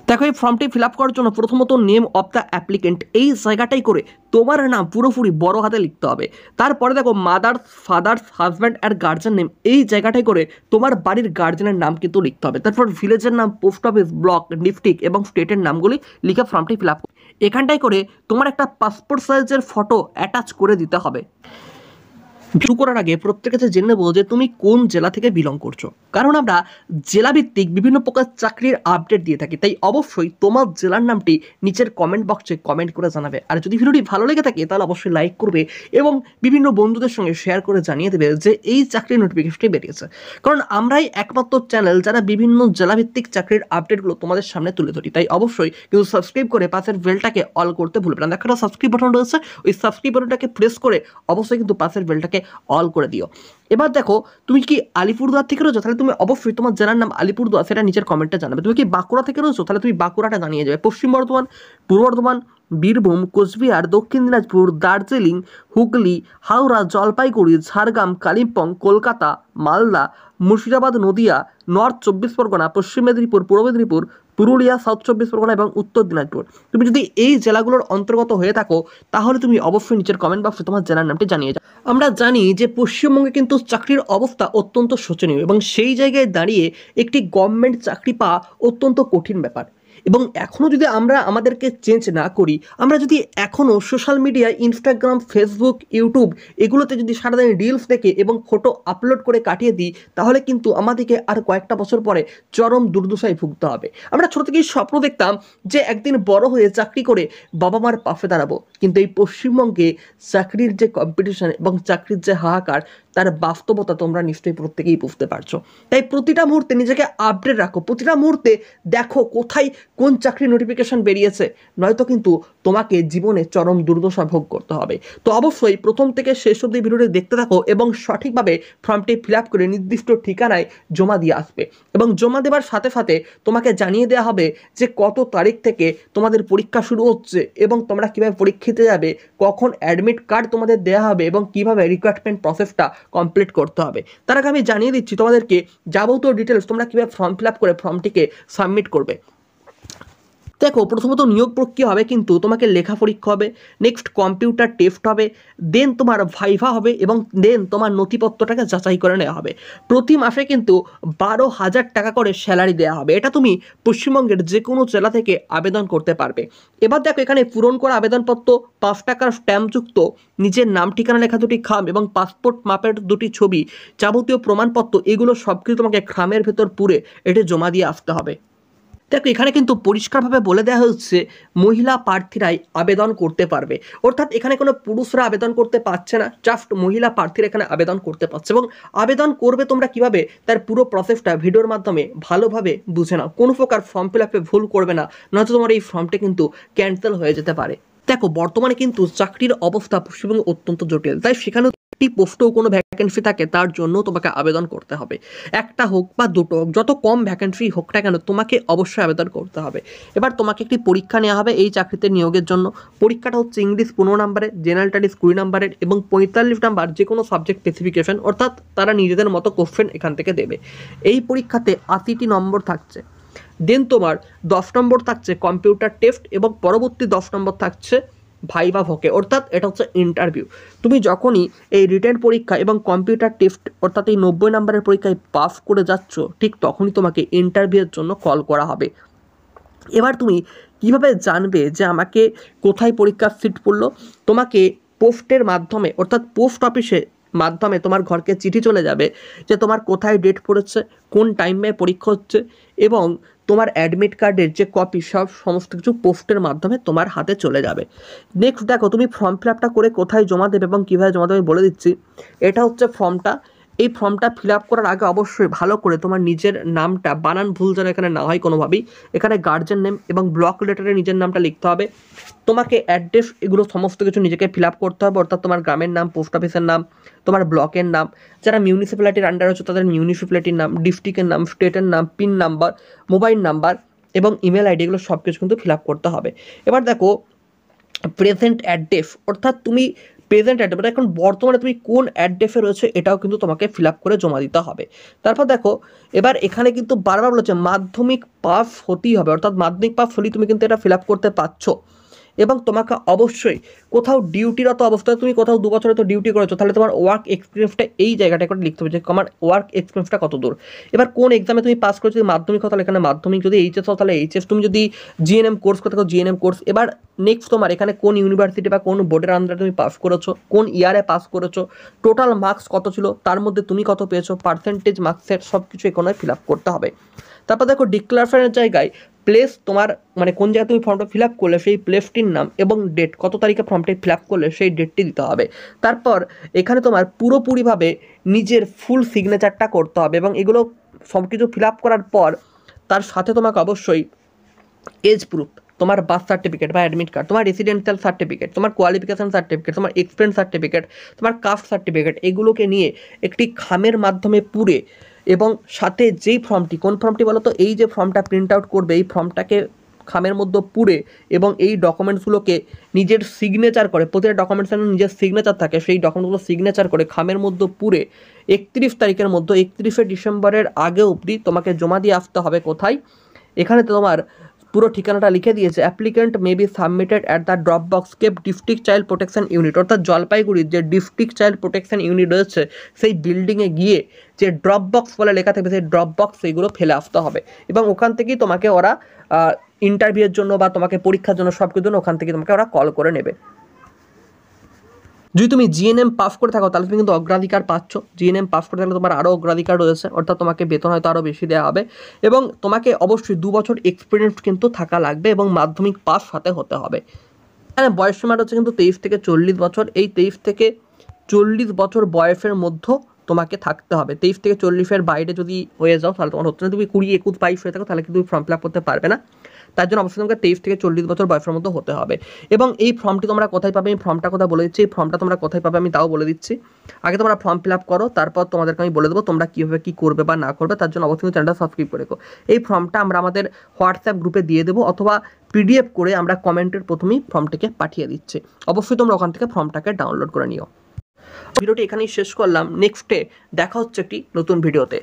দেখো এই ফর্মটি ফিল আপ করার জন্য প্রথমত নেম অফ দ্য অ্যাপ্লিকেন্ট এই জায়গাটাই করে তোমার নাম পুরোপুরি বড় হাতে লিখতে হবে। তারপরে দেখো মাদার্স, ফাদার্স, হাজব্যান্ড আর গার্জেন নেম এই জায়গাটাই করে তোমার বাড়ির গার্জেনের নাম কিন্তু লিখতে হবে। তারপর ভিলেজের নাম, পোস্ট অফিস, ব্লক, ডিস্ট্রিক্ট এবং স্টেটের নামগুলি লিখে ফর্মটি ফিল আপ এখানটাই করে তোমার একটা পাসপোর্ট সাইজের ফটো অ্যাটাচ করে দিতে হবে। শুরু করার আগে প্রত্যেকে জেনে নেবো যে তুমি কোন জেলা থেকে বিলং করছো, কারণ আমরা জেলাভিত্তিক বিভিন্ন প্রকার চাকরির আপডেট দিয়ে থাকি। তাই অবশ্যই তোমার জেলার নামটি নিচের কমেন্ট বক্সে কমেন্ট করে জানাবে। আর যদি ভিডিওটি ভালো লেগে থাকে তাহলে অবশ্যই লাইক করবে এবং বিভিন্ন বন্ধুদের সঙ্গে শেয়ার করে জানিয়ে দেবে যে এই চাকরির নোটিফিকেশনটি বেরিয়েছে। কারণ আমরাই একমাত্র চ্যানেল যারা বিভিন্ন জেলাভিত্তিক চাকরির আপডেটগুলো তোমাদের সামনে তুলে ধরি। তাই অবশ্যই কিন্তু সাবস্ক্রাইব করে পাশের বেলটাকে অল করতে ভুলবে না। দেখো একটা সাবস্ক্রাইব বাটন রয়েছে, ওই সাবস্ক্রাইব বাটনটাকে প্রেস করে অবশ্যই কিন্তু পাশের বেলটাকে অল করে দিও। এবার দেখো তুমি কি আলিপুরদুয়ার থেকে রয়েছো, তাহলে তুমি অবশ্যই তোমার জেলার নাম আলিপুরদুয়ার সেটা নিচের কমেন্টে জানাবে। তুমি কি বাঁকুড়া থেকে রয়েছো, তাহলে তুমি বাঁকুড়াটা জানিয়ে যাবে। পশ্চিম বর্ধমান, পূর্ব বর্ধমান, বীরভূম, কোচবিহার, দক্ষিণ দিনাজপুর, দার্জিলিং, হুগলি, হাওড়া, জলপাইগুড়ি, ঝাড়গ্রাম, কালিম্পং, কলকাতা, মালদা, মুর্শিদাবাদ, নদিয়া, নর্থ 24 পরগনা, পশ্চিম মেদিনীপুর, পূর্ব মেদিনীপুর, পুরুলিয়া, সাউথ 24 পরগনা এবং উত্তর দিনাজপুর। তুমি যদি এই জেলাগুলোর অন্তর্গত হয়ে থাকো তাহলে তুমি অবশ্যই নিচের কমেন্ট বক্সে তোমার জেলার নামটি জানিয়ে যাও। আমরা জানি যে পশ্চিমবঙ্গে কিন্তু চাকরির অবস্থা অত্যন্ত শোচনীয় এবং সেই জায়গায় দাঁড়িয়ে একটি গভর্নমেন্ট চাকরি পাওয়া অত্যন্ত কঠিন ব্যাপার। এবং এখনও যদি আমরা আমাদেরকে চেঞ্জ না করি, আমরা যদি এখনও social media, Instagram, Facebook, YouTube এগুলোতে যদি সারাদিন রিলস দেখে এবং ফটো আপলোড করে কাটিয়ে দিই তাহলে কিন্তু আমাদেরকে আর কয়েকটা বছর পরে চরম দুর্দশায় ভুগতে হবে। আমরা ছোটো থেকেই স্বপ্ন দেখতাম যে একদিন বড় হয়ে চাকরি করে বাবা মার পাশে দাঁড়াবো, কিন্তু এই পশ্চিমবঙ্গে চাকরির যে কম্পিটিশন এবং চাকরির যে হাহাকার তার বাস্তবতা তোমরা নিশ্চয়ই প্রত্যেকেই বুঝতে পারছো। তাই প্রতিটা মুহূর্তে নিজেকে আপডেট রাখো, প্রতিটা মুহূর্তে দেখো কোথায় কোন চাকরির নোটিফিকেশন বেরিয়েছে, নয়তো কিন্তু তোমাকে জীবনে চরম দুর্দশা ভোগ করতে হবে। তো অবশ্যই প্রথম থেকে শেষ অবধি ভিডিওটি দেখতে থাকো এবং সঠিকভাবে ফর্মটি ফিল আপ করে নির্দিষ্ট ঠিকানায় জমা দিয়ে আসবে। এবং জমা দেওয়ার সাথে সাথে তোমাকে জানিয়ে দেওয়া হবে যে কত তারিখ থেকে তোমাদের পরীক্ষা শুরু হচ্ছে এবং তোমরা কীভাবে পরীক্ষিতে যাবে, কখন অ্যাডমিট কার্ড তোমাদের দেওয়া হবে এবং কীভাবে রিক্রুটমেন্ট প্রসেসটা কমপ্লিট করতে হবে। তার আগে আমি জানিয়ে দিচ্ছি তোমাদেরকে যাবতীয় ডিটেলস তোমরা কীভাবে ফর্ম ফিল আপ করে ফর্মটিকে সাবমিট করবে। দেখো প্রথমত নিয়োগ প্রক্রিয়া হবে, কিন্তু তোমাকে লেখা পরীক্ষা হবে, নেক্সট কম্পিউটার টেস্ট হবে, দেন তোমার ভাইভা হবে এবং দেন তোমার নথিপত্রটাকে যাচাই করে নেওয়া হবে। প্রতি মাসে কিন্তু 12,000 টাকা করে স্যালারি দেওয়া হবে। এটা তুমি পশ্চিমবঙ্গের যে কোনো জেলা থেকে আবেদন করতে পারবে। এবার দেখো এখানে পূরণ করা আবেদনপত্র, 5 টাকার স্ট্যাম্পযুক্ত নিজের নাম ঠিকানা লেখা 2টি খাম এবং পাসপোর্ট মাপের 2টি ছবি, যাবতীয় প্রমাণপত্র এগুলো সব কিছু তোমাকে খামের ভেতর পুরে এটা জমা দিয়ে আসতে হবে। দেখো এখানে কিন্তু পরিষ্কারভাবে বলে দেওয়া হচ্ছে মহিলা প্রার্থীরাই আবেদন করতে পারবে, অর্থাৎ এখানে কোনো পুরুষরা আবেদন করতে পারছে না, জাস্ট মহিলা প্রার্থীরা এখানে আবেদন করতে পারছে। এবং আবেদন করবে তোমরা কিভাবে তার পুরো প্রসেসটা ভিডিওর মাধ্যমে ভালোভাবে বুঝে নাও, কোনো প্রকার ফর্ম ফিল আপে ভুল করবে না, নয়তো তোমার এই ফর্মটি কিন্তু ক্যান্সেল হয়ে যেতে পারে। দেখো বর্তমানে কিন্তু চাকরির অবস্থা পশ্চিমবঙ্গে অত্যন্ত জটিল, তাই সেখানে একটি পোস্টেও কোনো ভ্যাকেন্সি থাকে তার জন্য তোমাকে আবেদন করতে হবে। একটা হোক বা দুটো হোক, যত কম ভ্যাকেন্সি হোক না কেন তোমাকে অবশ্যই আবেদন করতে হবে। এবার তোমাকে একটি পরীক্ষা নেওয়া হবে এই চাকরিতে নিয়োগের জন্য। পরীক্ষাটা হচ্ছে ইংলিশ 15 নম্বরের, জেনারেল স্টাডিজ 20 নম্বরের এবং 45 নাম্বার যে কোনো সাবজেক্ট স্পেসিফিকেশন, অর্থাৎ তারা নিজেদের মতো কোশ্চেন এখান থেকে দেবে। এই পরীক্ষাতে 80টি নম্বর থাকছে। দেন তোমার 10 নম্বর থাকছে কম্পিউটার টেস্ট এবং পরবর্তী 10 নম্বর থাকছে ভাইভা ভোকে, অর্থাৎ এটা হচ্ছে ইন্টারভিউ। তুমি যখনই এই রিটেন পরীক্ষা এবং কম্পিউটার টেস্ট অর্থাৎ এই 90 নম্বরের পরীক্ষায় পাস করে যাচ্ছ, ঠিক তখনই তোমাকে ইন্টারভিউয়ের জন্য কল করা হবে। এবার তুমি কিভাবে জানবে যে আমাকে কোথায় পরীক্ষার সিট পড়লো? তোমাকে পোস্টের মাধ্যমে অর্থাৎ পোস্ট অফিসে মাধ্যমে তোমার ঘরকে চিঠি চলে যাবে যে তোমার কোথায় ডেট পড়েছে, কোন টাইমে পরীক্ষা হচ্ছে এবং তোমার অ্যাডমিট কার্ডের যে কপি সমস্ত কিছু পোস্টের মাধ্যমে তোমার হাতে চলে যাবে। নেক্সট দেখো তুমি ফর্ম ফিল আপটা করে কোথায় জমা দেবে এবং কীভাবে জমা দেবে বলে দিচ্ছি। এটা হচ্ছে ফর্মটা। এই ফর্মটা ফিল আপ করার আগে অবশ্যই ভালো করে তোমার নিজের নামটা, বানান ভুল যেন এখানে না হয় কোনোভাবেই, এখানে গার্জেন নেম এবং ব্লক লেটারে নিজের নামটা লিখতে হবে। তোমাকে অ্যাড্রেস এগুলো সমস্ত কিছু নিজেকে ফিল আপ করতে হবে, অর্থাৎ তোমার গ্রামের নাম, পোস্ট অফিসের নাম, তোমার ব্লকের নাম, যারা মিউনিসিপ্যালিটির আন্ডার হচ্ছে তাদের মিউনিসিপ্যালিটির নাম, ডিস্ট্রিক্টের নাম, স্টেটের নাম, পিন নাম্বার, মোবাইল নাম্বার এবং ইমেল আইডি এগুলো সব কিছু কিন্তু ফিল আপ করতে হবে। এবার দেখো প্রেজেন্ট অ্যাড্রেস, অর্থাৎ তুমি প্রেজেন্ট অ্যাড, মানে এখন বর্তমানে তুমি কোন অ্যাড্রেসে রয়েছে এটাও কিন্তু তোমাকে ফিল আপ করে জমা দিতে হবে। তারপর দেখো এবার এখানে কিন্তু বারবার বলেছে মাধ্যমিক পাস হতেই হবে, অর্থাৎ মাধ্যমিক পাস হলেই তুমি কিন্তু এটা ফিল আপ করতে পারছো। এবং তোমাকে অবশ্যই কোথাও ডিউটিরত অবস্থায় তুমি কোথাও 2 বছরে তো ডিউটি করেছো, তাহলে তোমার ওয়ার্ক এক্সপিরিয়েন্সটা এই জায়গাটায় করে লিখতে হবে যে আমার ওয়ার্ক এক্সপিরিয়েন্সটা কত দূর। এবার কোন এক্সামে তুমি পাস করেছো, যদি মাধ্যমিক হয় তাহলে এখানে মাধ্যমিক, যদি এইচএস হয় তাহলে এইচএস, তুমি যদি জিএনএম কোর্স করতে থাকো জিএনএম কোর্স। এবার নেক্সট তোমার এখানে কোন ইউনিভার্সিটি বা কোন বোর্ডের আন্ডারে তুমি পাস করেছো, কোন ইয়ারে পাস করেছো, টোটাল মার্কস কত ছিল, তার মধ্যে তুমি কত পেয়েছো, পার্সেন্টেজ মার্কসের সব কিছু এখানে ফিল আপ করতে হবে। তারপর দেখো ডিক্লারেশনের জায়গায় প্লেস, তোমার মানে কোন জায়গায় তুমি ফর্মটা ফিল আপ করলে সেই প্লেসটির নাম এবং ডেট, কত তারিখে ফর্মটি ফিল আপ করলে সেই ডেটটি দিতে হবে। তারপর এখানে তোমার পুরোপুরিভাবে নিজের ফুল সিগনেচারটা করতে হবে এবং এগুলো সব কিছু ফিল আপ করার পর তার সাথে তোমাকে অবশ্যই এজ প্রুফ, তোমার বার্থ সার্টিফিকেট বা অ্যাডমিট কার্ড, তোমার রেসিডেন্সিয়াল সার্টিফিকেট, তোমার কোয়ালিফিকেশান সার্টিফিকেট, তোমার এক্সপিরিয়েন্স সার্টিফিকেট, তোমার কাস্ট সার্টিফিকেট, এগুলোকে নিয়ে একটি খামের মাধ্যমে পুরে এবং সাথে যেই ফর্মটি, কোন ফর্মটি বলো তো, এই যে ফর্মটা প্রিন্ট আউট করবে এই ফর্মটাকে খামের মধ্যে পুরে এবং এই ডকুমেন্টসগুলোকে নিজের সিগনেচার করে, প্রতিটা ডকুমেন্টসের নিজের সিগনেচার থাকে, সেই ডকুমেন্টগুলো সিগনেচার করে খামের মধ্যে পুরে 31 তারিখের মধ্যে 31শে ডিসেম্বরের আগে অবধি তোমাকে জমা দিয়ে আসতে হবে। কোথায়? এখানে তো তোমার পুরো ঠিকানাটা লিখে দিয়েছে, applicant may be submitted at the drop box cape district child protection unit, অর্থাৎ জলপাইগুড়ির যে ডিস্ট্রিক্ট চাইল্ড প্রোটেকশন ইউনিট রয়েছে সেই বিল্ডিংয়ে গিয়ে যে ড্রপ বক্স বলে লেখা থাকবে সেই ড্রপ বক্স এইগুলো ফেলে আসতে হবে এবং ওখান থেকেই তোমাকে ওরা ইন্টারভিউয়ের জন্য বা তোমাকে পরীক্ষার জন্য সব কিছুর জন্য ওখান থেকে তোমাকে ওরা কল করে নেবে। যদি তুমি জিএনএম পাস করে থাকো তাহলে তুমি কিন্তু অগ্রাধিকার পাচ্ছ, জিএনএম পাস করে থাকলে তোমার আরও অগ্রাধিকার রয়েছে, অর্থাৎ তোমাকে বেতন হয়তো আরও বেশি দেওয়া হবে এবং তোমাকে অবশ্যই 2 বছর এক্সপিরিয়েন্স কিন্তু থাকা লাগবে এবং মাধ্যমিক পাস সাথে হতে হবে। হ্যাঁ, বয়স সীমাটা হচ্ছে কিন্তু 23 থেকে 40 বছর, এই 23 থেকে 40 বছর বয়সের মধ্যে তোমাকে থাকতে হবে। 23 থেকে 40-এর বাইরে যদি হয়ে যাও তাহলে তোমার হচ্ছে না, তুমি 20, 21, 22 হয়ে থাকো তাহলে কিন্তু তুমি ফর্ম ফিল আপ করতে পারবে না। তার জন্য অবশ্যই তোমাকে 23 থেকে 40 বছর বয়সের মধ্যে হতে হবে। এবং এই ফর্মটি তোমরা কোথায় পাবে, এই ফর্মটা কথা বলে দিচ্ছি, এই ফর্মটা তোমরা কোথায় পাবে আমি তাও বলে দিচ্ছি। আগে তোমরা ফর্ম ফিল আপ করো, তারপর তোমাদেরকে আমি বলে দেবো তোমরা কীভাবে কী করবে বা না করবে। তার জন্য অবশ্যই চ্যানেলটা সাবস্ক্রাইব করে রেখো। এই ফর্মটা আমরা আমাদের হোয়াটসঅ্যাপ গ্রুপে দিয়ে দেবো অথবা পিডিএফ করে আমরা কমেন্টের প্রথমেই ফর্মটিকে পাঠিয়ে দিচ্ছি। অবশ্যই তোমরা ওখান থেকে ফর্মটাকে ডাউনলোড করে নিও। ভিডিওটি এখানেই শেষ করলাম, নেক্সটে দেখা হচ্ছে একটি নতুন ভিডিওতে।